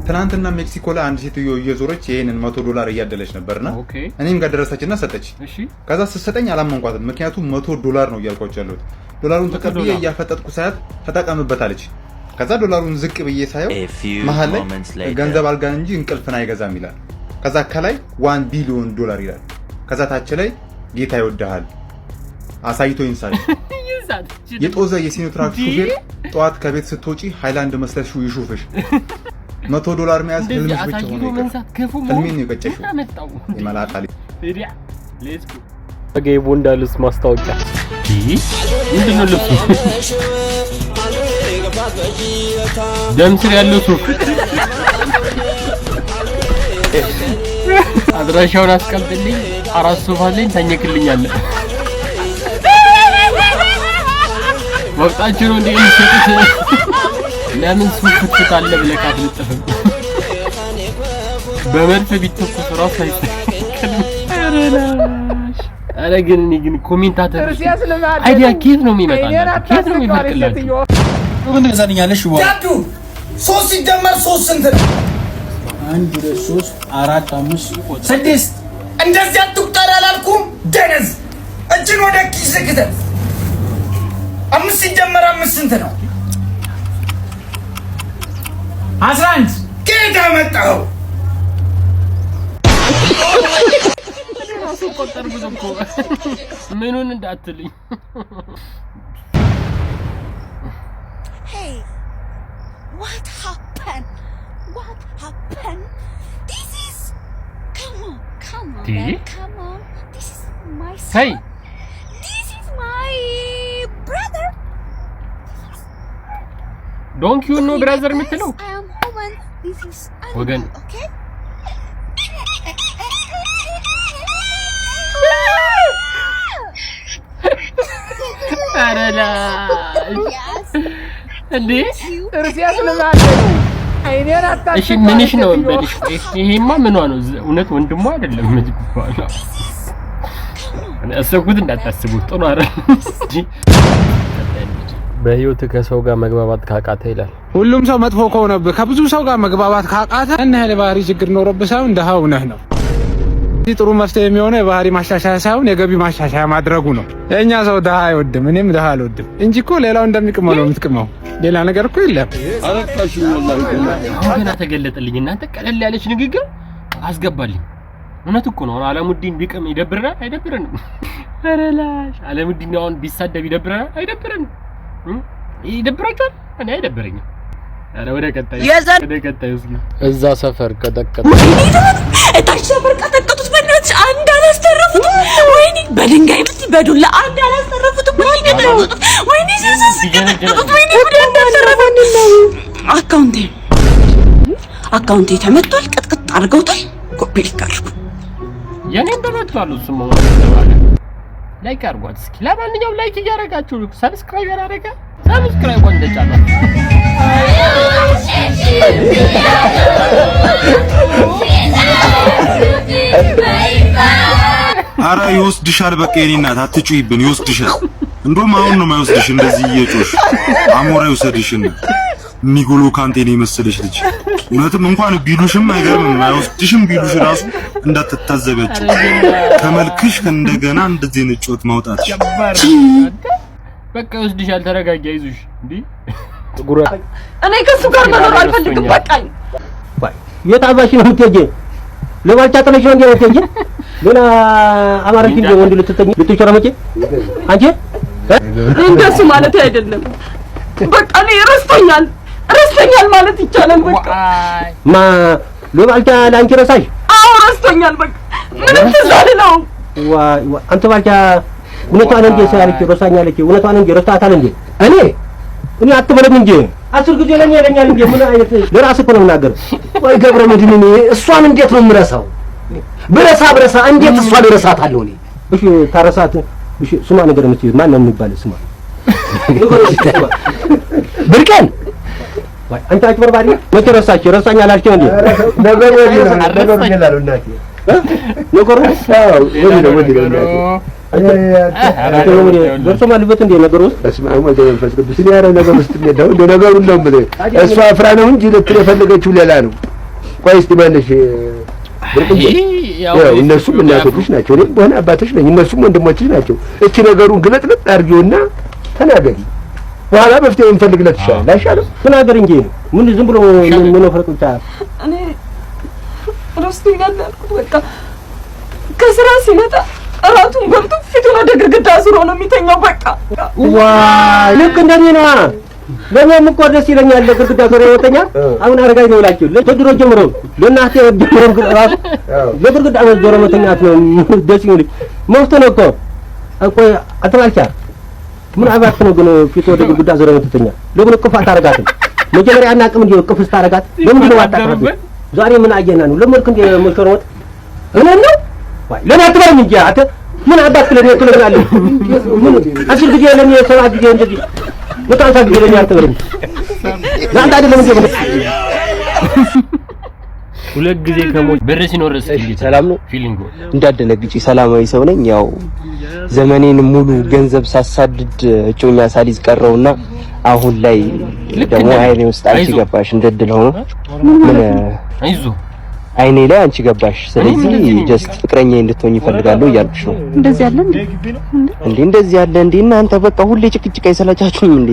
ትናንትና ሜክሲኮ ላይ አንድ ሴትዮ እየዞረች ይሄንን $100 እያደለች ነበርና እኔም ጋር ደረሰችና ሰጠች። ከዛ ስትሰጠኝ አላመንኳትም። ምክንያቱም $100 ነው እያልኳቸው ያለሁት። ዶላሩን ተቀብዬ እያፈጠጥኩ ሳያት ተጠቀምበታለች። ከዛ ዶላሩን ዝቅ ብዬ ሳየው መሃል ላይ ገንዘብ አልጋን እንጂ እንቅልፍን አይገዛም ይላል። ከዛ ከላይ $1 ቢሊዮን ይላል። ከዛ ታች ላይ ጌታ ይወድሃል አሳይቶ ይንሳል። የጦዘ የሲኖትራክ ሹፌር ጠዋት ከቤት ስትወጪ ሃይላንድ መስለሽው ይሹፍሽ። $100 መያዝ ህልምሽ ብቻ ሆኖ ህልሜን ነው የቀጨሽው። ይመላጣል ሌስኩ አገይ ቦንዳልስ ማስታወቂያ ምንድነው ልብሱ? ደም ስር ያለው ሱፍ አድራሻውን አስቀምጥልኝ 4 ሶፋ አለኝ ተኝክልኛለህ። ወጣችሁ ነው እንዴ እንሰጥት? ለምን ሱፍ ትጣለ ብለህ አትልጥፍም? በመርፍ ቢተኩስ ራስ አይተከልም። አረ ግን ኮሜንታተሮች አይዲያ ኬት ነው የሚመጣላችሁ? ኬት ነው የሚፈርቅላችሁ? ምን ዘንኛለሽ? ዳዱ 3 ሲደመር 3 ስንት ነው? 1 2 3 4 5 6 እንደዚህ አትቁጠር አላልኩም? ደነዝ እጅን ወደ ኪስ ከተት 5 ሲደመር 5 ስንት ነው? 11 ከየት አመጣኸው? ራሱ ቆጠር ብዙኮ ምኑን እንዳትልኝ። Hey, what happened? This is come on, man, come on. This is my son. Hey, this is my brother. don't you know brother ምትለው? I am woman. This is ወገን okay? አረላ እንዴ እርሲያስ ለማለት አይኔን አጣጣ እሺ ምንሽ ነው እንበልሽ? ይሄማ ምኗ ነው? እውነት ወንድሟ አይደለም ምትባለው? እኔ አሰብኩት እንዳታስቡት ጥሩ አይደል እንጂ በህይወት ከሰው ጋር መግባባት ካቃተ ይላል። ሁሉም ሰው መጥፎ ከሆነብህ ከብዙ ሰው ጋር መግባባት ካቃተ እና ባህሪ ችግር ኖርብህ ሳይሆን ደሃው ነህ ነው። ጥሩ መፍትሄ የሚሆነው የባህሪ ማሻሻያ ሳይሆን የገቢ ማሻሻያ ማድረጉ ነው። የኛ ሰው ደሃ አይወድም፣ እኔም ደሃ አልወድም እንጂ እኮ ሌላው እንደሚቅመው ነው የምትቅመው። ሌላ ነገር እኮ የለም። አረካሽ ወላሂ አሁን ተገለጠልኝ። እናንተ ቀለል ያለች ንግግር አስገባልኝ። እውነት እኮ ነው። አለሙዲን ቢቅም ይደብረናል አይደብረንም? አረላሽ አለሙዲን አሁን ቢሳደብ ይደብረናል አይደብረንም? ይደብራችኋል? እኔ አይደብረኝም። አረ ወደ ቀጣይ እስኪ እዛ ሰፈር ቀጠቀጡ እታች ሰፈር ቀጠቀጡት። በእናትሽ አንድ አላስተረፉት። ወይኔ በድንጋይ ብት በዱላ አንድ አላስተረፉት። ወይኔ ሲገነገነጡት ወይኔ አካውንቴ ተመቷል። ቀጥቅጥ አድርገውታል። ኮፒ ሊክ አድርጉ። የኔን ተመቷል። እሱማ ማለት ላይክ አድርጓት እስኪ። ለማንኛውም ላይክ እያደረጋችሁ ሰብስክራይብ ያደረጋ ሰብስክራይብ ወንደጫላ አራ ይወስድሻል። በቃ የኔ እናት አትጩይብን፣ ይወስድሻል። እንደውም አሁን ነው የማይወስድሽ። እንደዚህ እየጮሽ አሞራ ይወስድሽና ኒጎሎ ካንቴን የመሰለሽ ልጅ። እውነትም እንኳን ቢሉሽም አይገርምም። አይወስድሽም ቢሉሽ ራሱ እንዳትታዘበች ከመልክሽ እንደገና እንደዚህ ነጭት ማውጣት በቃ ይወስድሻል። ተረጋጊ፣ አይዞሽ እንዴ ጉራ እኔ ከሱ ጋር መኖር አልፈልግም። በቃኝ። የታባሽ ነው የምትሄጂ? ለባልቻ ጥለሽ ነው የምትሄጂ? ሌላ አማራጭ እንደ ወንድ ልትተኝ ልትሸረመጪ አንቺ? እንደሱ ማለት አይደለም። በቃ እኔ ረስተኛል ማለት ይቻላል። በቃ ለባልቻ ላንቺ ረሳሽ? አዎ ረስተኛል። በቃ ምንም ትዝ አልለውም። አንተ ባልቻ እውነቷን እንደ ሳያለች ረሳኛለች። እውነቷን እንደ ረስታታል እንዴ? እኔ አትበለም እንጂ 10 ጊዜ ለኛ ይለኛል እንዴ? ምን አይነት ለራስ እኮ ነው የምናገር። ወይ ገብረ መድህን እሷን እንዴት ነው የምረሳው? ብረሳ እንዴት እሷን እረሳታለሁ እኔ? እሺ ታረሳት። እሺ ስማ ነገር የምትይው ማን ነው የሚባል ስማ ብርቀን ወይ አንተ አጭበርባሪ መቼ ረሳኛል አልከኝ እንዴ? ነገሩ ይላል እናቴ ነገሩ ደርሶ ማልበት እንደ ነገሩ በስማሙ መንፈስ ቅዱስ ያለው ነገር ውስጥ ነው። እንደ ነገሩ ነው ማለት እሷ አፍራ ነው እንጂ ልትል የፈለገችው ሌላ ነው። ቆይ እስቲ መልሽ ብርቅዬ ያው እነሱም እናቶች ናቸው እኔም በሆነ አባቶች ነኝ እነሱም ወንድሞች ናቸው እቺ ነገሩን ግለጥለጥ አድርጊውና ተናገሪ በኋላ መፍትሄ እንፈልግለት ይሻላል አይሻልም ተናገር እንጂ ምን ዝም ብሎ ምን ነው ፍርቁታ እኔ ራስቱ ይላልኩት በቃ ከስራ ሲመጣ እራቱን በልቶ ፊቱን ወደ ግድግዳ አዙሮ ነው የሚተኛው በቃ ዋይ ልክ እንደኔና ለምን ቆደስ ይለኛል ለግድግዳ ዙሮ ይወጣኛል አሁን አረጋይ ነው ላችሁ ለድሮ ጀምሮ ለናቴ ጀምሮ ራሱ ለግድግዳ ዙሮ መተኛት ነው ደስ ይሁን መፍቶ ነው እኮ አትባልቻ ምን አባክ ነው ግን ፊቱ ወደ ግድግዳ ዙሮ መተኛ ለምን ቅፋት አረጋት መጀመሪያ አናቅም እንዴ ቅፍስ ታረጋት ለምን ነው አጣጣት ዛሬ ምን አየና ነው ለምን እንደ መሽሮት እኔ ነው ዋይ ለምን አትባልኝ እንጂ አተ ምን አባክ ለኔ ትለኛለህ ምን አስር ጊዜ ለኔ ሰባት ጊዜ እንደዚህ በጣም ታግለኝ አትበልም ዛንታ አይደለም እንዴ ሁለት ጊዜ ከሞት ብር ሲኖር እስኪ ሰላም ነው ፊሊንግ እንዳደነግጪ ሰላማዊ ሰው ነኝ ያው ዘመኔን ሙሉ ገንዘብ ሳሳድድ እጮኛ ሳሊዝ ቀረውና አሁን ላይ ደግሞ አይኔ ውስጥ አንቺ ገባሽ እንደድል ሆኖ ምን አይዞ አይኔ ላይ አንቺ ገባሽ ስለዚህ ጀስት ፍቅረኛ እንድትሆኝ ይፈልጋለሁ እያልኩሽ ነው እንደዚህ ያለ እንደዚህ ያለ እንዴ እናንተ በቃ ሁሌ ጭቅጭቅ አይሰላቻችሁም እንዴ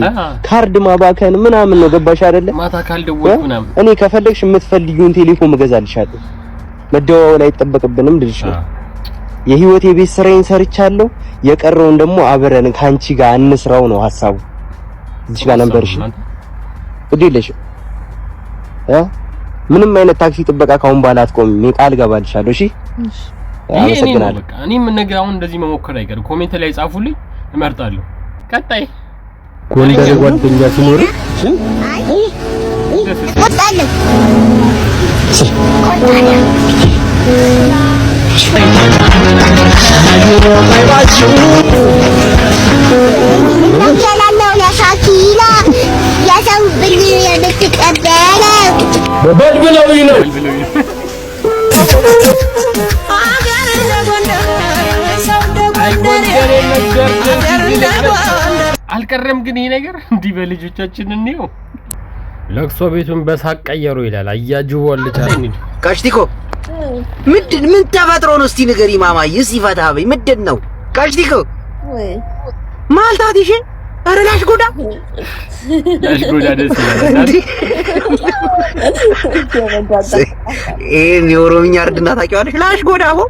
ካርድ ማባከን ምናምን ነው ገባሽ አይደለ ማታ ካልደወልኩ ምናምን እኔ ከፈለግሽ የምትፈልጊውን ቴሌፎን እገዛልሻለሁ መደዋወል አይጠበቅብንም ልልሽ ነው የህይወቴ ቤት ስራዬን ሰርቻለሁ የቀረውን ደግሞ አብረን ካንቺ ጋር እንስራው ነው ሐሳቡ እዚህ ጋር ነበርሽ እዲልሽ ምንም አይነት ታክሲ ጥበቃ ካሁን በኋላ አትቆምም ቃል ገባልሻለሁ እሺ አመሰግናለሁ በቃ እኔም ነገ አሁን እንደዚህ መሞከር አይቀር ኮሜንት ላይ ጻፉልኝ እመርጣለሁ ቀጣይ ጎንደር ጓደኛ ሲኖር ወጣለሁ ሰላለው ለሻኪላ ያሰው ብሊ የምትቀበለው በልብለውኝ ነው አልቀረም ግን ይሄ ነገር እንዲህ በልጆቻችን እንየው ለቅሶ ቤቱን በሳቅ ቀየሩ ይላል አያጅቦልቻ ካሽቲኮ ምን ተፈጥሮ ነው እስቲ ንገሪ ማማዬ እስቲ ፈታ በይ ምንድን ነው ካሽቲኮ ማልታዲሽ ኧረ ላሽ ጎዳ ደስ ይላል የኦሮምኛ እርድና ታውቂዋለሽ ላሽ ጎዳ ሆ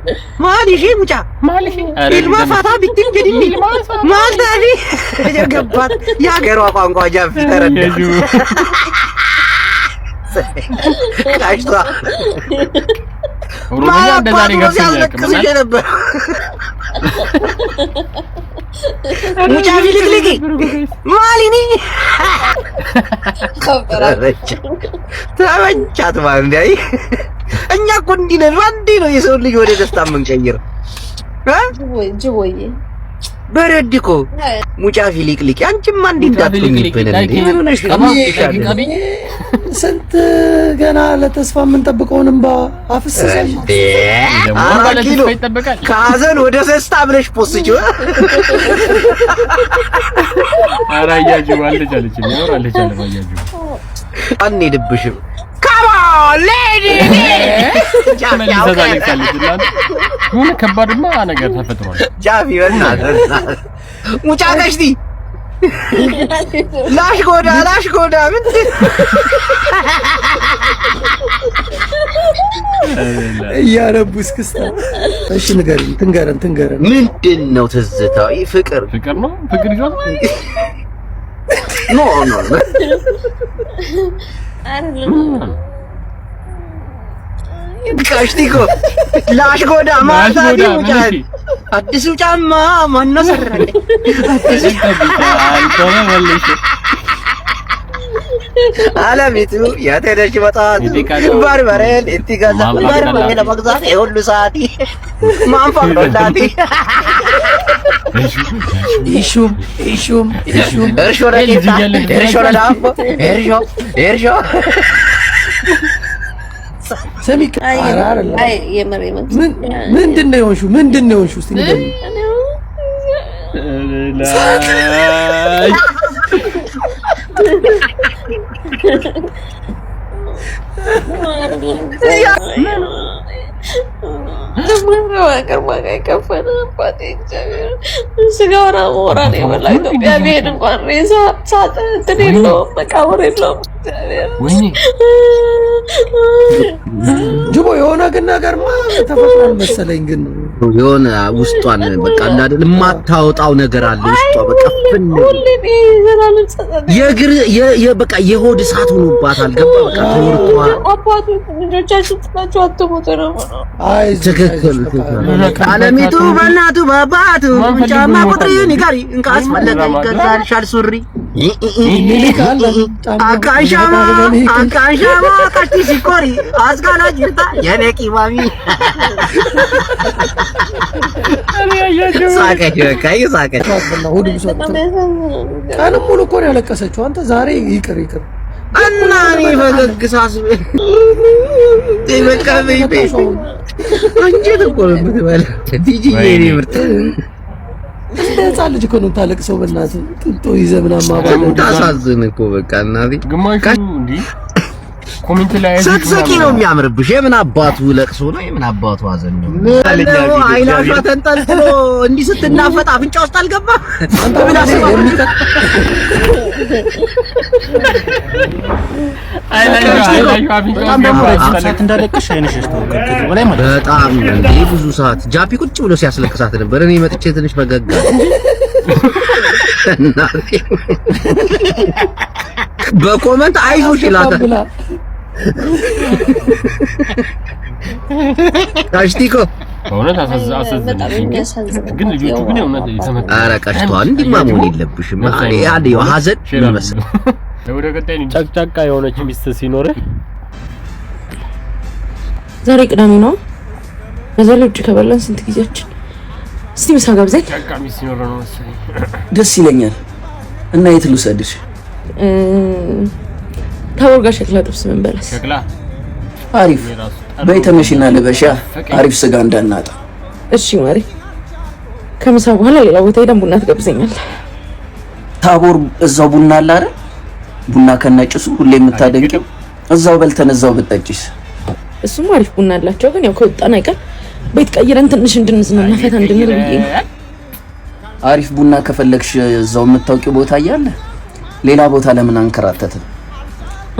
ማሊሽ ሙጫ ማሊሽ ኢልማ ፈታ ቢትም ጀዲኒ ማልታዲ የገባት ያገሯ ቋንቋ ጃፍ ተረዳ ካሽቷ ኦሮምኛ እንደዛሬ ገፍተኛ ነበር ሙጫ ቢልክልኪ ማሊኒ ተመቻት ማለት ነው እኛ እኮ እንዲህ ነን አንዴ ነው የሰው ልጅ ወደ ደስታ የምንቀይረው ጅቦዬ በረድኮ ሙጫ ፊሊክሊክ አንቺማ እንዴት አትሆኝብን እንዴ ስንት ገና ለተስፋ የምንጠብቀውን እንባ አፍስሰሽ ከሀዘን ወደ ደስታ ብለሽ ፖስቹ አራያጁ አለቻለች ነው አለቻለች አያጁ አንሄድብሽም ካማ ሌዲ ምን ከባድማ ነገር ተፈጥሯል ጃቪ በእናትህ ሙጫ ከሽቲ ላሽ ጎዳ ምን እያረቡ እስክስታ እሺ ንገረን ትንገረን ምንድን ነው ትዝታው ፍቅር ነው ፍቅር ይዟል ኖ ካሽቲኮ ላሽ ጎዳ ማታዲ ሙጫል አዲሱ ጫማ ማነው ሰራለ አለሚቱ ያተደሽ በጣት ባርባሬን እትጋዛ ባርባሬ ለመግዛት የሁሉ ሰዓት ማንፋቅዶላቲ ኢሹም እርሾ ለጌታ እርሾ ለዳቦ እርሾ ሰሚክ አይ የመሬም ምንድን ነው የሆንሽው እስቲ ንገሪኝ ጅቦ የሆነ ግን ነገርማ ተፈጥሯል መሰለኝ ግን የሆነ ውስጧን በቃ እንዳለ የማታወጣው ነገር አለ ውስጧ በቃ ፍን የግር በቃ የሆድ እሳት ሆኖባታል ገባ በቃ ተወርቷ አባቱ ልጆቻችሁ ጥላችሁ አትሞቱ ነው አይ ትክክል አለሚቱ በእናቱ በአባቱ ጫማ ቁጥሬን ይጋሪ እንካስ ፈለገ ይገዛልሻል ሱሪ አካንሻማ ካቲ ሲኮሪ አስጋላጅ ይርታ የኔ ቂባሚ ሳቀች በቃ ሳቀች ሁሉም ሰው ቀን ሙሉ እኮ ነው ያለቀሰችው አንተ ዛሬ ይቅር እና እኔ ፈገግ ሳስብ በቃ ቤቢ አንጀት እኮ ነው የምትበላው ዲጂ የኔ ምርጥ ህፃን ልጅ እኮ ነው ታለቅሰው በእናትህ ጥንጦ ይዘህ ምናምን ማባለው ታሳዝን እኮ በቃ እናቴ ግማሹ እንዴ ኮሜንት ላይ ስትስቂ ነው የሚያምርብሽ የምን አባቱ ለቅሶ ነው የምን አባቱ አዘን ነው አይናሿ ተንጠልጥሎ እንዲህ ስትናፈጥ አፍንጫ ውስጥ አልገባ አንተ ምን አስበው ሰዓት እንዳለቀሽ አይነሽ ተወከከ በላይ ማለት በጣም እንዴ ብዙ ሰዓት ጃፒ ቁጭ ብሎ ሲያስለቅሳት ነበር እኔ መጥቼ ትንሽ ፈገግ እናቴ በኮመንት አይዞሽ ይላታል ታሽቲኮ በእውነት አሳዘነኝ ግን ልጆቹ ግን የእውነት የተመታ ኧረ ቀሽቷል እንዲማ መሆን የለብሽም ያለ ሀዘን ይመስል ወደ ቀጣይ ጨቅጨቃ የሆነች ሚስት ሲኖርህ ዛሬ ቅዳሜ ነው በዛሬ ውጭ ከበላን ስንት ጊዜያችን እስቲ ምሳ ጋብዘኝ ጨቅጨቃ ሚስት ሲኖርህ ነው መሰለኝ ደስ ይለኛል እና የት ልውሰድሽ ታወር ጋር ሸክላ ጥብስ ምን በላስ ሸክላ አሪፍ በይተመሽና ለበሻ አሪፍ ስጋ እንዳናጣ እሺ ማሪ ከምሳ በኋላ ሌላ ቦታ ሄደን ቡና ትጋብዘኛለህ ታቦር እዛው ቡና አለ አይደል ቡና ከነጭሱ ሁሌ የምታደንቂው እዛው በልተን እዛው ብትጠጪስ እሱም አሪፍ ቡና አላቸው ግን ያው ከወጣን አይቀር ቤት ቀይረን ትንሽ እንድንዝናና ፈታ እንድንል ብዬ አሪፍ ቡና ከፈለግሽ እዛው የምታውቂው ቦታ እያለ ሌላ ቦታ ለምን አንከራተትን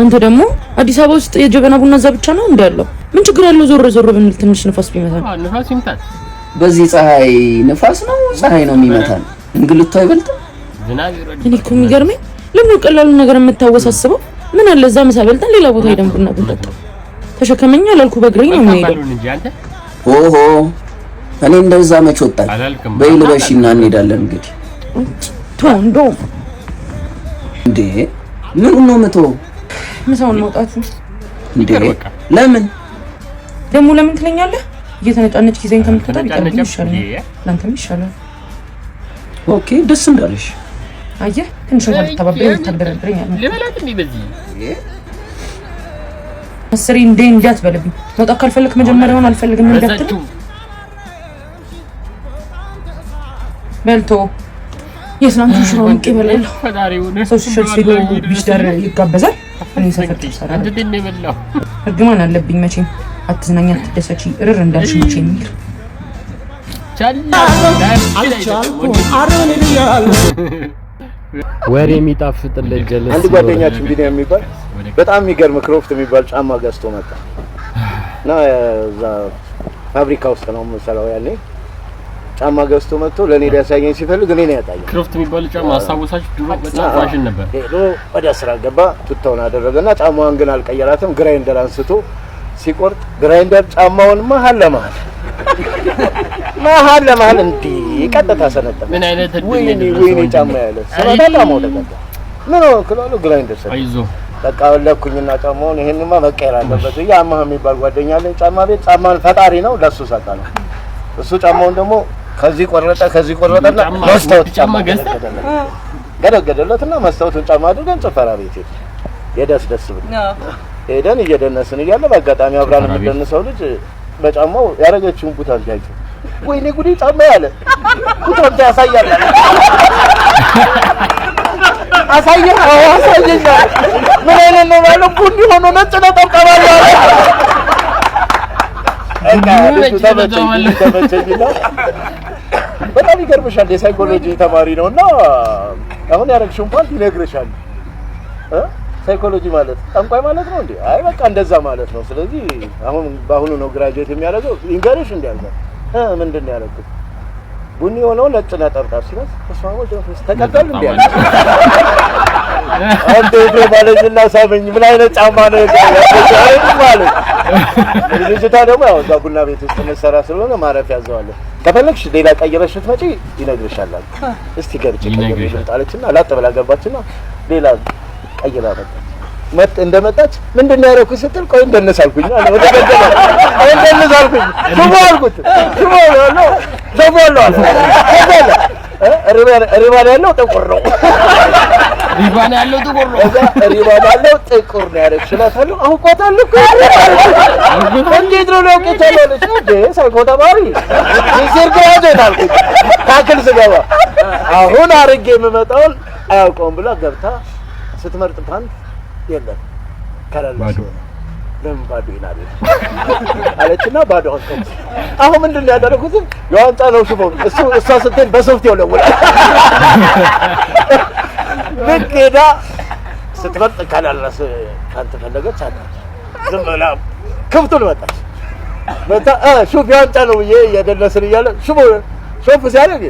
አንተ ደግሞ አዲስ አበባ ውስጥ የጀበና ቡና እዛ ብቻ ነው እንዳለው ምን ችግር አለው ዞር ዞር ብንል ትንሽ ንፋስ ቢመታን ንፋስ ይምታል በዚህ ፀሐይ ንፋስ ነው ፀሐይ ነው የሚመታን እንግልቱ አይበልጥም እኔ እኮ የሚገርመኝ ለምን ቀላሉ ነገር የምታወሳስበው ምን አለ እዛ ምሳ በልተን ሌላ ቦታ ሄደን ቡና ብንጠጣ ተሸከመኛ አላልኩ በእግሬ ነው የሚሄደው ኦሆ እኔ እንደዛ መች ወጣኝ በይልበሽና እንሄዳለን እንግዲህ ቶንዶ እንዴ ምን ነው መቶ ምሳውን መውጣት እንዴ ለምን ደሞ ለምን ትለኛለህ እየተነጫነች ጊዜን ከምትወጣ ቢቀርብ ይሻላል ላንተም ይሻላል ኦኬ ደስ እንዳለሽ አየህ ትንሽ እንኳን ተባብረኝ ተደረደረኝ አለ ለበላት እንዴ በዚህ አስሪ እንዴ እንዳትበልብኝ መውጣት ካልፈለክ መጀመሪያውን አልፈልግም እንዳትል በልቶ የስላንቱ ሽሮ ይቀበላል ሰው ሲሸጥ ሲሉ ቢሽዳር ይጋበዛል እኔ ሰፈር ተሰራ አንተ በላው እርግማን አለብኝ መቼም አትዝናኛ አትደሰቺ እርር እንዳልሽ መቼ የሚል ወሬ የሚጣፍጥልህ ጀለስ አንድ ጓደኛችን ቢኒያም የሚባል በጣም የሚገርም ክሮፍት የሚባል ጫማ ገዝቶ መጣ እና እዛ ፋብሪካ ውስጥ ነው የምሰራው ያኔ ጫማ ገዝቶ መጥቶ ለኔ ሊያሳየኝ ሲፈልግ እኔ ነው ያጣየኝ ክሮፍት የሚባል ጫማ አሳውሳችሁ ድሮ በጣም ፋሽን ነበር ሄዶ ወደ ስራ ገባ ቱታውን አደረገና ጫማዋን ግን አልቀየራትም ግራይንደር አንስቶ ሲቆርጥ ግራይንደር ጫማውን መሀል ለመሀል እንዲህ ቀጥታ ሰነጠቀ ምን አይነት ወይኔ ጫማ ያለ ሰላታ ሞደቀ ምን ነው ክላሉ ግራይንደር ሰ አይዞ በቃ ለኩኝና ጫማውን ይሄንማ መቀየር አለበት ያማህ የሚባል ጓደኛ አለኝ ጫማ ቤት ጫማን ፈጣሪ ነው ለሱ ሰጣለ እሱ ጫማውን ደግሞ ከዚህ ቆረጠና መስታወት ጫማ ገደገደለትና መስታወቱን ጫማ አድርገን ጭፈራ ቤት የደስ ብሎ ሄደን እየደነስን እያለ በአጋጣሚ አብራን የምንደንሰው ልጅ በጫማው ያረገችውን ቡታን ያይቶ ወይኔ ጉዴ ጫማ ያለ ቡታን ያሳያል አሳየኝ ምን አይነት ነው ማለት ቡኒ ሆኖ ነጭ ነው ተቀባለ ተመቸኝና በጣም ይገርምሻል። የሳይኮሎጂ ተማሪ ነውና አሁን ያረግሽውን ፓንት ይነግርሻል። ሳይኮሎጂ ማለት ጠንቋይ ማለት ነው እንዴ? አይ በቃ እንደዛ ማለት ነው። ስለዚህ አሁን በአሁኑ ነው ግራጁዌት የሚያደርገው። ይንገርሽ እንዲያልኩ ምንድን ነው ያደረኩት? ቡኒ ሆነው ነጭ ነጠብጣብ ሲነስ ተስማሙ ጀምሮስ ተቀበል እንዴ? አንተ ባለጅና ሳበኝ ምን አይነት ጫማ ነው ያለው ማለት ልጅቷ ደግሞ ያው እዛ ቡና ቤት ውስጥ መሰራ ስለሆነ ማረፍ ያዘዋል። ከፈለግሽ ሌላ ቀይረሽ ስትመጪ ይነግርሻል። እስቲ ገብቼ አለችና ላጥ ብላ ገባችና ሌላ ቀይራ መጣች። እንደመጣች ምንድነው ያደረኩት ስትል ቆይ እንደነሳልኩኝ አለ። ወደ ገደለ እንደነሳልኩኝ ሽቦልኩት ሽቦልኩ ሽቦልኩ ሪባን ያለው ጥቁር ነው። ሪባን ያለው ጥቁር ነው። ሪባን ያለው ጥቁር ነው ያረክሽላታለሁ። አውቆታል እኮ እንዴት ነው ያውቀታለች እንዴ? ሳይኮ ተማሪ ይዘር ግራጁዌት አልኩት። ታክል ስገባ አሁን አርጌ የምመጣውን አያውቀውም ብላ ገብታ ስትመርጥ ፓንት የለም ከላልሽ ለምን ባዶ ይናል አለችና ባዶ አስቀምጥ። አሁን ምንድነው ያደረኩት? የዋንጫ ነው ሽቦ እሷ ስትል በሶፍት ይወለውላል። በከዳ ስትመርጥ ካላላስ ካንተ ፈለገች አለ ዝም ብላ ክፍቱን ወጣች። መጣ ሹፍ የዋንጫ ነው ብዬ እያደለስን እያለ ሽቦ ሾፍ ሲያደርግ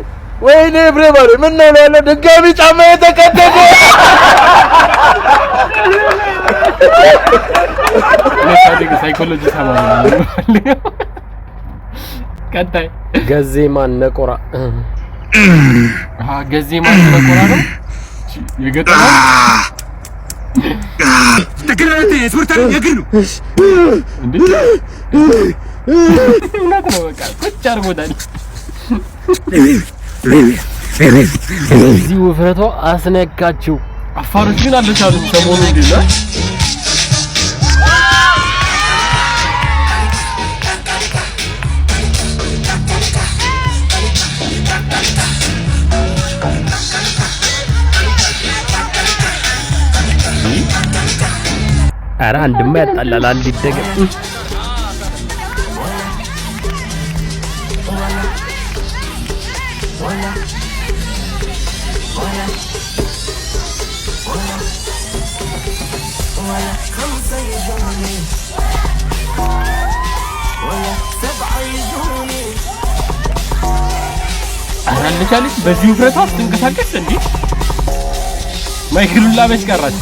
ወይኔ ብሬማሪ ምን ነው ያለ ድጋሚ ጫማ የተቀደደ ሳይኮሎጂ ተማሪ ቀጣይ ገዜማን ነቆራ ገዜማን ነቆራ ነው የገጠመው ተከራተ ስፖርታዊ የግር ነው እንዴ እናት ነው በቃ ቁጭ አርጎታል። እዚህ ውፍረቷ አስነካችው። አፋሮች ግን አለቻሉ ሰሞኑ እንዴ ነው አራ አንድማ ያጣላል አንድ ይደገም አራልቻለች በዚህ ውፍረቷ ትንቀሳቀስ እንዴ ማይክሉላ በስቀራች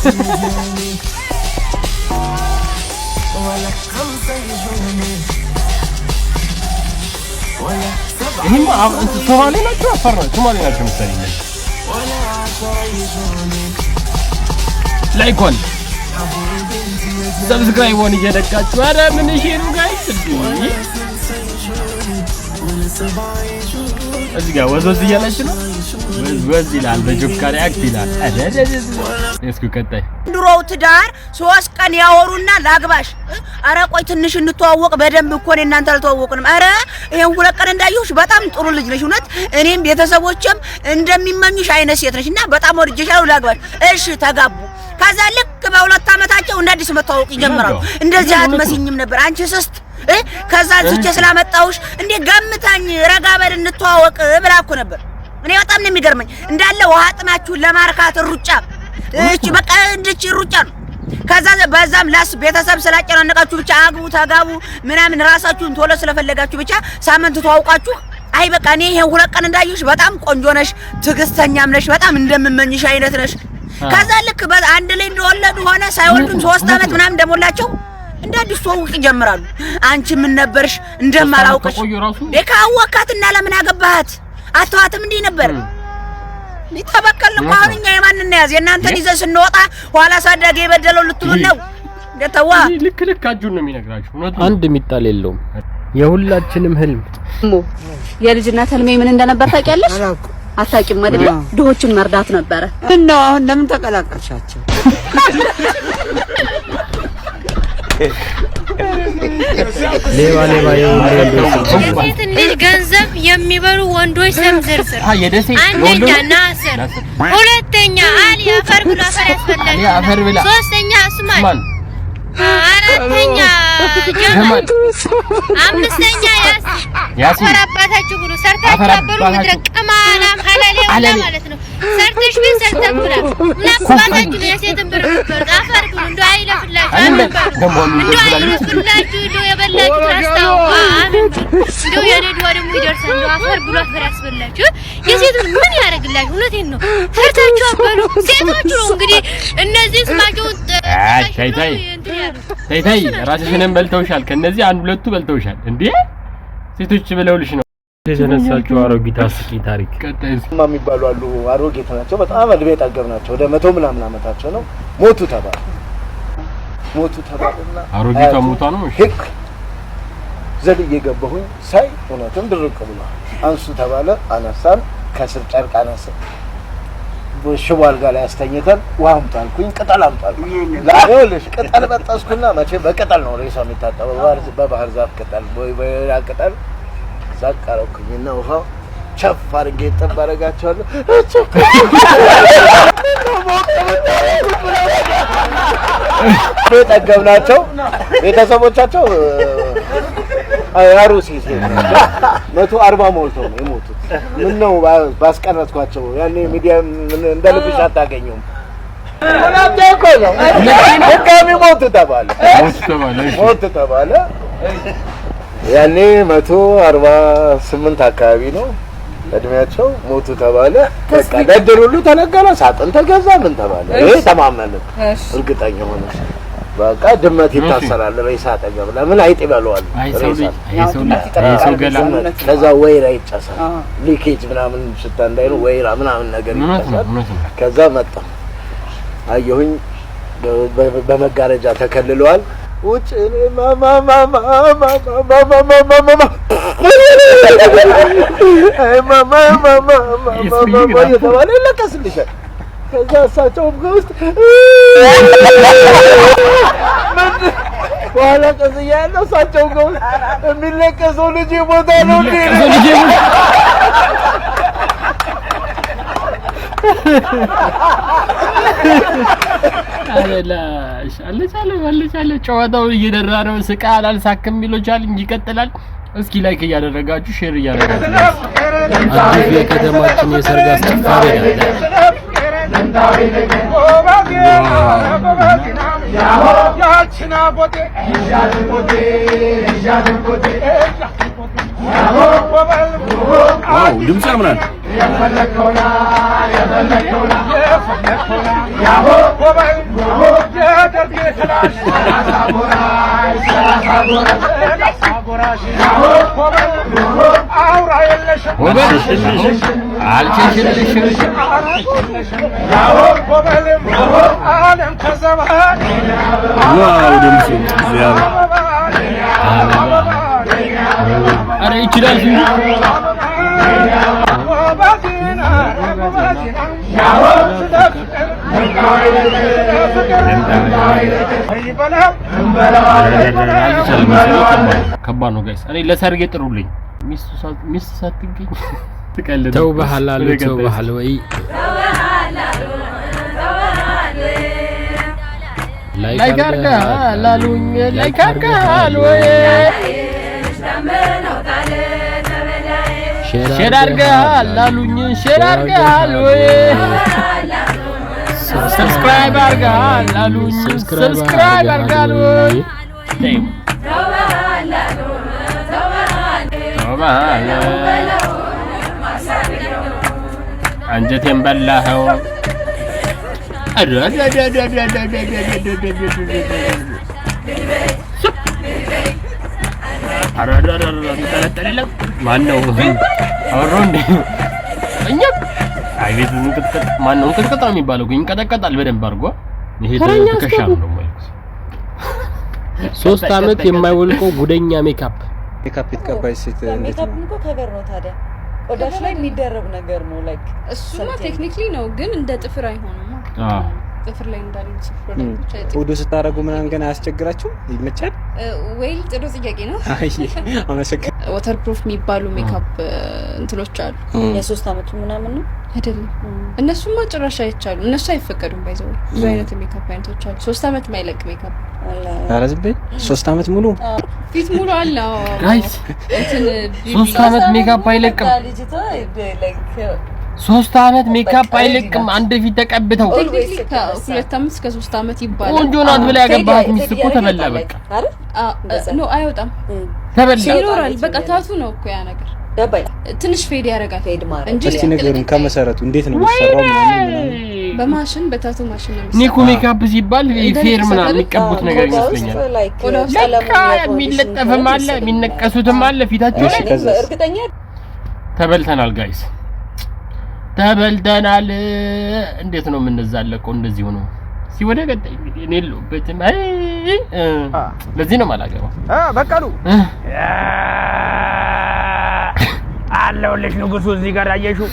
ይሄማ ሶማሌ ናቸው አፋር ናቸው ሶማሌ ናቸው መሰለኝ ላይኮን ሰብስክራይብ ሆነ እየደጋችሁ አረ ምን እሺ ነው ጋይስ እዚህ ጋር ወዝወዝ እያለች ነው ወዝወዝ ይላል በጆካሪ አክት ይላል እስኪ ቀጣይ ድሮው ትዳር 3 ቀን ያወሩና ላግባሽ አረ ቆይ ትንሽ እንተዋወቅ በደንብ እኮ ነው እናንተ አልተዋወቅንም አረ ይሄን 2 ቀን እንዳየሁሽ በጣም ጥሩ ልጅ ነሽ እውነት እኔም ቤተሰቦችም እንደሚመኙሽ አይነት ሴት ነሽ እና በጣም ወድጄሻለሁ ላግባሽ እሺ ተጋቡ ከዛ ልክ በ2 አመታቸው እንደ አዲስ መተዋወቅ ይጀምራሉ እንደዚህ አትመስኝም ነበር አንቺ ስስት ከዛ አንቺ ስላመጣውሽ እንዴ ገምታኝ ረጋ በል እንተዋወቅ ብላኩ ነበር እኔ በጣም ነው የሚገርመኝ እንዳለ ውሃ ጥማችሁ ለማርካት ሩጫ እቺ በቃ እንድቺ ሩጫ ነው ከዛ በዛም ላስ ቤተሰብ ስላጨናነቃችሁ ብቻ አግቡ ተጋቡ ምናምን ራሳችሁን ቶሎ ስለፈለጋችሁ ብቻ ሳምንት ተዋውቃችሁ አይ በቃ እኔ ይሄን 2 ቀን እንዳየሁሽ በጣም ቆንጆ ነሽ ትግስተኛም ነሽ በጣም እንደምመኝሽ አይነት ነሽ ከዛ ልክ በአንድ ላይ እንደወለዱ ሆነ ሳይወልዱም 3 አመት ምናምን እንደሞላቸው እንደ አዲስ ተዋውቅ ይጀምራሉ አንቺ ምን ነበርሽ እንደማላውቅሽ ለካወካትና ለምን አገባሃት አጥዋትም እንዲህ ነበር ሊተበከል ማውኛ የማንን ያዝ የናንተን ይዘን ስንወጣ ኋላ ሳዳገ የበደለው ልትሉ ነው እንደተዋ ልክ አጁን ነው የሚነግራችሁ አንድ ሚጣል የለውም የሁላችንም ህልም የልጅነት ህልሜ ምን እንደነበር ታውቂያለሽ አታውቂም አይደል ድሆችን መርዳት ነበረ እና አሁን ለምን ተቀላቀልሻቸው ሌባ የሴት ልጅ ገንዘብ የሚበሉ ወንዶች ስም ዝርዝር አንደኛ ናስር ሁለተኛ አሊ አፈር ብላ አፈር ያስፈላል ሶስተኛ አስማን አራተኛ ጀማል አምስተኛ ያሲን ወራባታችሁ ብሉ ሰርታችሁ አበሉ ምድረቀማና ሐላሌ ማለት ነው ሰርተሽ ምን ሰርተብላ ምናባታችሁ የሴትን ብር አፈር ብሉ እንደው አይለፍላችሁ እንደው አይለፍላችሁ እንደው የበላችሁ አስታው እንደው የነዱ ደግሞ ይደርሳል እንደው አፈር ብሉ አፈር ያስበላችሁ የሴቱን ምን ያደርግላችሁ እውነቴን ነው ሰርታችሁ አበሉ ሴቶቹ ነው እንግዲህ እነዚህ ስማቸው ታይ ራስሽንም በልተውሻል ከነዚህ አንድ ሁለቱ በልተውሻል እንዴ ሴቶች ብለውልሽ ነው የተነሳችሁ አሮጊት አስቂ ታሪክ ቀጣይማ የሚባሉ አሉ አሮጊት ናቸው በጣም እድሜ ጠገብ ናቸው ወደ 100 ምናምን አመታቸው ነው ሞቱ ተባለና አሮጊቷ ሞቷ ነው እሺ ዘልዬ ገባሁኝ ሳይ እውነትም ድርቅ ብሏል አንሱ ተባለ አነሳን ከስር ጨርቅ አነሳን ሽቦ አልጋ ላይ አስተኝተን ውሃ አምጣልኩኝ ቅጠል አምጣልኩኝ ለአይወልሽ ቅጠል በጣስኩና መቼ በቅጠል ነው ሬሳ የሚታጠበው በባህር ዛፍ ቅጠል በሌላ ቅጠል ሳቀረኩኝና ውሃ ቸፍ አድርጌ ተባረጋቸዋለሁ ጠገብናቸው ቤተሰቦቻቸው አሩሲ 140 ሞልተው ነው የሞቱት ምን ነው ባስቀረጥኳቸው ያኔ ሚዲያ እንደ ልብሽ አታገኙም ለካሚ ሞቱ ተባለ ያኔ 148 አካባቢ ነው እድሜያቸው ሞቱ ተባለ በቃ ለድር ሁሉ ተነገረ ሳጥን ተገዛ ምን ተባለ ይሄ ተማመነ እርግጠኛ ሆነ በቃ ድመት ይታሰራል ሬሳ አጠገብ ለምን አይጥ ይበለዋል አይሰው ገላ ከዛ ወይራ ይጫሳል ሊኬጅ ምናምን ሽታ እንዳይሉ ወይራ ምናምን ነገር ይጫሳል ከዛ መጣ አየሁኝ በመጋረጃ ተከልለዋል ውጭ ማማ የተባለ ይለቀስልሻል ከዛ እሳቸውም ከውስጥ በኋላ ቀዝያ ያለው እሳቸው ከውስጥ የሚለቀሰው ልጅ ቦታ ነው እንዴ አለቻለ ጨዋታው እየደራ ነው ስቃ አላልሳክም ቢሎቻል እንጂ ይቀጥላል እስኪ ላይክ እያደረጋችሁ ሼር እያደረጋችሁ አዲስ የከተማችን የሰርግ አስጨፋሪ ዋው ድምጽ ያምራል ዋው ድምጽ አረ ይችላል ከባድ ነው ጋይስ እኔ ለሰርጌ ጥሩልኝ ሚስቱ ሳትገኝ ትቀልድ ተው በሐላሉ ተው በሐል ወይ ላይክ አርጋ ላሉኝ ላይክ አርጋ ወይ ሼር አርጋ ላሉኝ ሼር አርጋ ወይ ሰብስክራይብ አርጋ ላሉኝ ሰብስክራይብ አርጋ ወይ አንጀቴን በላኸው ማነው አወራው እንዴ እኛ አይቤት እንቅጥቀጥ ማነው እንቅጥቀጥ ነው የሚባለው ግን ይንቀጠቀጣል በደንብ አድርጎ ይሄ ተከሻም ነው ማለት 3 አመት የማይወልቀው ጉደኛ ሜካፕ የተቀባይ ሴት ሜካፕ እንኳን ከቨር ነው ታዲያ ቆዳሽ ላይ የሚደረብ ነገር ነው ላይክ እሱማ ቴክኒካሊ ነው ግን እንደ ጥፍር አይሆንም ጥፍር ላይ እንዳሉት ፕሮዳክቶች ውዱ ስታረጉ ምናምን ገና አያስቸግራችሁ? ይመቻል? ወይ ጥሩ ጥያቄ ነው። አይ አመሰግናለሁ። ዋተር ፕሩፍ የሚባሉ ሜካፕ እንትኖች አሉ። የ3 አመት ምናምን ነው አይደለም? እነሱማ ጭራሽ አይቻሉ። እነሱ አይፈቀዱም። ባይዘው ብዙ አይነት ሜካፕ አይነቶች አሉ። 3 አመት ማይለቅ ሜካፕ ኧረ ዝም በይ። 3 አመት ሙሉ ፊት ሙሉ አለ። ጋይስ እንትን 3 አመት ሜካፕ አይለቅም። 3 አመት ሜካፕ አይለቅም። አንድ ፊት ተቀብተው 2 አመት እስከ 3 አመት ይባላል። ቆንጆ ናት ብላ ያገባሃት ሚስት እኮ ተበላ በቃ። ኖ አይወጣም። ተበላ ይኖራል። በቃ ታቱ ነው እኮ ያ ነገር ትንሽ ፌድ ያረጋል እንጂ እስቲ ነገሩን ከመሰረቱ እንዴት ነው የሚሰራው? ምናምን በማሽን በታቱ ማሽን ነው ኒኮ ሜካፕ ሲባል ፌር ምናምን የሚቀቡት ነገር ይመስለኛል። ለካ የሚለጠፍም አለ የሚነቀሱትም አለ ፊታቸው ላይ። እርግጠኛ ተበልተናል ጋይስ ተበልተናል። እንዴት ነው የምንዛለቀው እንደዚህ ሆኖ? ሲወደ ቀጣይ እንግዲህ እኔ የለሁበትም። አይ ለዚህ ነው የማላገባው። በቀሉ አለሁልሽ ንጉሱ እዚህ ጋር አየሽው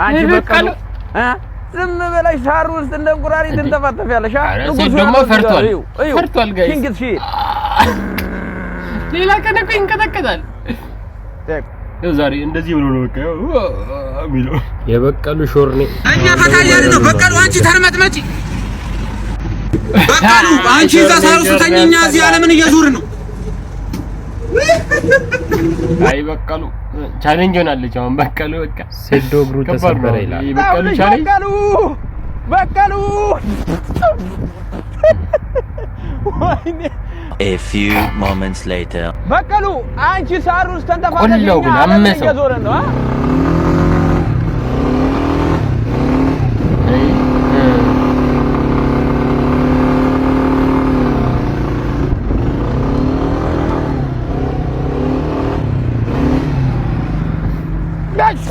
አንቺ በቀሉ ዝም ብለሽ ሳር ውስጥ እንደ እንቁራሪት እንተፋተፊያለሽ። ንጉሱ ደግሞ ፈርቷል ጋይስ። ሌላ ቀን እኮ ይንቀጠቀጣል። ዛሬ እንደዚህ ብሎ ነው በቃ የሚለው የበቀሉ ሾርኔ። እኛ ፈታ እያልን ነው። በቀሉ አንቺ ተርመጥመጪ። በቀሉ አንቺ እዛ ሳር ውስጥ ተኝ፣ እኛ እዚህ ዓለምን እየዞርን ነው። አይ በቀሉ ቻሌንጅ ሆናለች አሁን። በቀሉ በቃ ሰዶ እግሩ ተሰበረ ይላል። በቀሉ ቻሌንጅ በቀሉ A few moments later በቀሉ አንቺ ሳር ውስጥ ተንተፋተሽ እየዞርን ነው።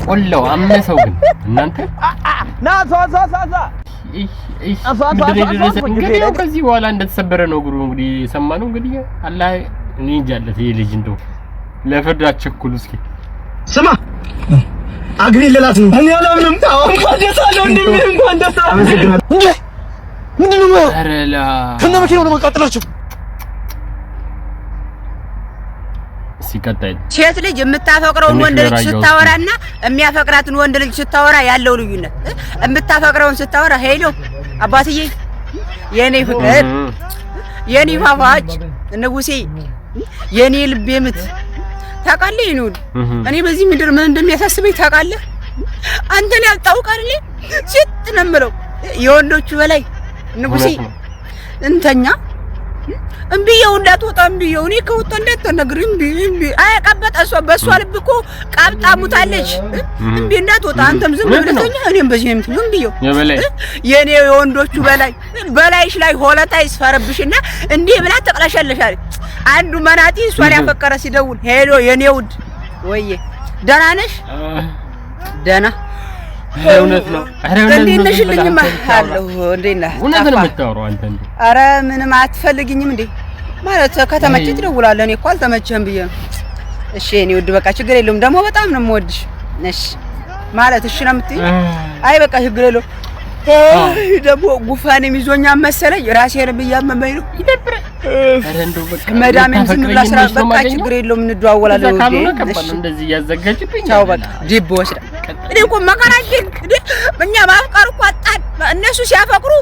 ቆላው አመሰው ግን እናንተ ና እንግዲህ ከዚህ በኋላ እንደተሰበረ ነው እግሩ። እንግዲህ የሰማነው እንግዲህ አላህ እኔ እንጃለት ይሄ ልጅ እንደው ለፍርድ አትቸኩሉ። እስኪ ስማ አግሪ ለላት ነው እኔ አላምንም። ታው እንኳን ደስ አለው እንደምን እንኳን ደስ አለው። አመሰግናለሁ። እንዴ ምንድን ነው? ኧረ ላ ከነ መኪናው ነው መቃጠላችሁ። ሲቀጣይ ሴት ልጅ የምታፈቅረውን ወንድ ልጅ ስታወራና የሚያፈቅራትን ወንድ ልጅ ስታወራ ያለው ልዩነት የምታፈቅረውን ስታወራ ሄሎ አባትዬ የኔ ፍቅር የኔ ፋፋጭ ንጉሴ የኔ ልቤ ምት ታውቃለህ ይኑድ እኔ በዚህ ምድር ምን እንደሚያሳስበኝ ታውቃለህ? አንተን ያልታውቃል እኔ ሲት ነው የምለው የወንዶቹ በላይ ንጉሴ እንተኛ እምቢየው እንዳትወጣ እምቢየው እኔ ከወጣ እንዳትነግር እምቢ አያቀበጥ እሷ በሷ ልብ እኮ ቃብጣ ሙታለች። እምቢ እንዳትወጣ አንተም ዝም ብለህ ተኛ እኔም በዚህ ነው እምቢየው የኔ የወንዶቹ በላይሽ ላይ ሆለታ ይስፈርብሽና እንዲህ ብላ ተቀላሸለሻል። አንዱ መናጢ እሷን ያፈቀረ ሲደውል ሄሎ የኔ ውድ ወዬ ደህና ነሽ? ደህና እውነት ነው። እንዴት ነሽ? ልኝማ አለሁ። እንዴት ነህ? እውነት ነው የምታወራው አንተ እንዴ? ኧረ ምንም አትፈልግኝም እንዴ? ማለት ከተመቸህ ትደውላለህ። እኔ እኮ አልተመቸህም ብዬ ነው። እሺ የኔ ውድ በቃ ችግር የለውም። ደግሞ በጣም ነው የምወድሽ። እሺ ማለት እሺ ነው የምትይኝ? አይ በቃ ችግር የለውም። ደግሞ ጉፋኔም ይዞኛል መሰለኝ ራሴን እያመመኝ ነው። ይደብራል። ኧረ እንደው በቃ መዳሜም ዝም ብላ ስራ በቃ ችግር የለውም እንደዋወላለን። እሺ እንደዚህ ያዘጋጅብኝ ቻው በቃ ዲቦ ወስዳ እኔ እኮ መከራችን እኛ ማፍቀር እኮ አጣን። እነሱ ሲያፈቅሩ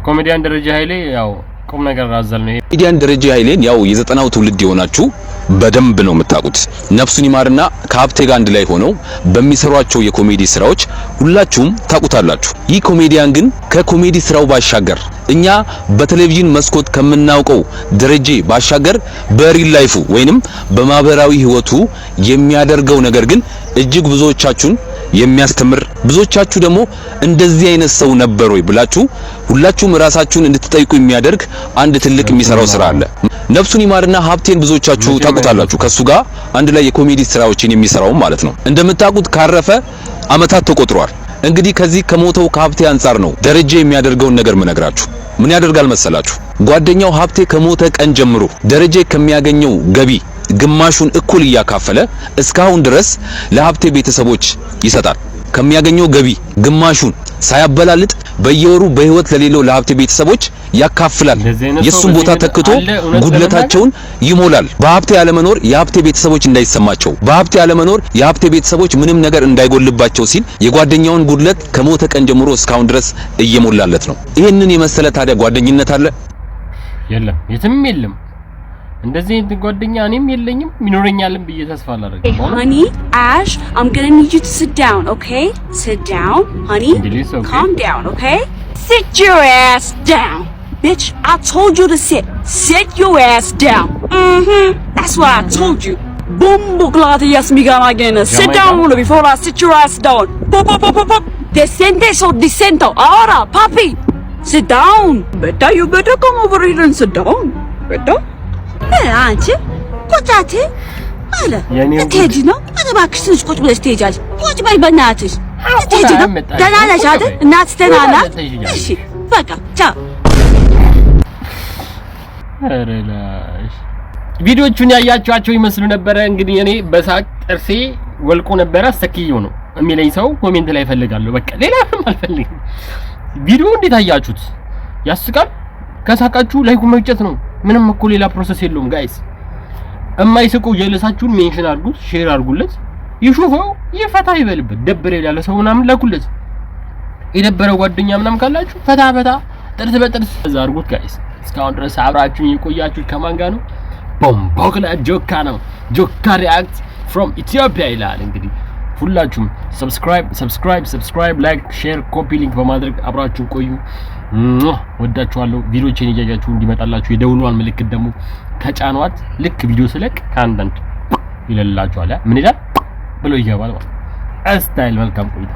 ኮሜዲያን ደረጃ ኃይሌ ያው ቁም ነገር አዘል ነው። ኮሜዲያን ደረጃ ኃይሌን ያው የዘጠናው ትውልድ የሆናችሁ በደንብ ነው የምታውቁት። ነፍሱን ይማርና ከሀብቴ ጋር አንድ ላይ ሆነው በሚሰሯቸው የኮሜዲ ስራዎች ሁላችሁም ታውቁታላችሁ። ይህ ኮሜዲያን ግን ከኮሜዲ ስራው ባሻገር እኛ በቴሌቪዥን መስኮት ከምናውቀው ደረጃ ባሻገር በሪል ላይፉ ወይንም በማህበራዊ ህይወቱ የሚያደርገው ነገር ግን እጅግ ብዙዎቻችሁን የሚያስተምር ብዙዎቻችሁ ደግሞ እንደዚህ አይነት ሰው ነበር ወይ ብላችሁ ሁላችሁም ራሳችሁን እንድትጠይቁ የሚያደርግ አንድ ትልቅ የሚሰራው ስራ አለ። ነፍሱን ይማርና ሀብቴን ብዙዎቻችሁ ታውቁታላችሁ። ከሱ ጋር አንድ ላይ የኮሜዲ ስራዎችን የሚሰራው ማለት ነው። እንደምታውቁት ካረፈ አመታት ተቆጥሯል። እንግዲህ ከዚህ ከሞተው ከሀብቴ አንፃር ነው ደረጃ የሚያደርገውን ነገር ምነግራችሁ። ምን ያደርጋል መሰላችሁ? ጓደኛው ሀብቴ ከሞተ ቀን ጀምሮ ደረጃ ከሚያገኘው ገቢ ግማሹን እኩል እያካፈለ እስካሁን ድረስ ለሀብቴ ቤተሰቦች ይሰጣል። ከሚያገኘው ገቢ ግማሹን ሳያበላልጥ በየወሩ በህይወት ለሌለው ለሀብቴ ቤተሰቦች ያካፍላል። የሱን ቦታ ተክቶ ጉድለታቸውን ይሞላል። በሀብቴ ያለመኖር የሀብቴ ቤተሰቦች እንዳይሰማቸው፣ በሀብቴ ያለመኖር የሀብቴ ቤተሰቦች ምንም ነገር እንዳይጎልባቸው ሲል የጓደኛውን ጉድለት ከሞተ ቀን ጀምሮ እስካሁን ድረስ እየሞላለት ነው። ይሄንን የመሰለ ታዲያ ጓደኝነት አለ? የለም፣ የትም የለም። እንደዚህ ጓደኛ እኔም የለኝም ይኖረኛልም ብዬ ተስፋ አላደርግም። Honey, Ash, I'm gonna need you to sit down, okay? Sit down, honey. Calm down, okay? Sit your ass down. Bitch, I told you to sit. Sit your ass down. That's what I told you. Bombo glada yasmiga again. Sit down before I sit your ass down. Descende o descento. Ahora, papi. Sit down. Better, you better come over here and sit down. Better. አንቺ ቁጣቴ አለ እቴጂ ነው እባክሽ ትንሽ ቁጭ ብለሽ ትሄጃለሽ። ቁጭ በይ በእናትሽ። እቴጂ ነው ደህና ነሽ አይደል? እናትሽ ደህና ናት? እሺ በቃ ቻው። አረላሽ ቪዲዮቹን ያያችኋቸው ይመስሉ ነበረ። እንግዲህ እኔ በሳቅ ጥርሴ ወልቆ ነበረ። ሰክየው ነው የሚለኝ ሰው ኮሜንት ላይ ፈልጋለሁ። በቃ ሌላ ምንም አልፈልግም። ቪዲዮ እንዴት አያችሁት? ያስቃል። ከሳቃችሁ ላይክ መግጨት ነው። ምንም እኮ ሌላ ፕሮሰስ የለውም ጋይስ። እማይስቁ ጀለሳችሁን ሜንሽን አድርጉት፣ ሼር አድርጉለት፣ ይሹፈው፣ ይፈታ ይበልበት። ደብረ ያለ ሰው ምናምን ላኩለት። የደበረው ጓደኛ ምናምን ካላችሁ ፈታ ፈታ ጥርስ በጥርስ እዛ አድርጉት ጋይስ። እስካሁን ድረስ አብራችሁኝ የቆያችሁት ከማን ጋር ነው? ቦምቦክላ ጆካ ነው። ጆካ ሪአክት ፍሮም ኢትዮጵያ ይላል። እንግዲህ ሁላችሁም ሰብስክራይብ ላይክ ሼር ኮፒ ሊንክ በማድረግ አብራችሁን ቆዩ። ወዳችኋለሁ። ቪዲዮቼን እያያችሁ እንዲመጣላችሁ የደውሏን ምልክት ደግሞ ከጫኗት ልክ ቪዲዮ ስለቅ ካንተንት ይለላችኋል። ምን ይላል ብሎ ይገባል ማለት። ስታይል መልካም ቆይታ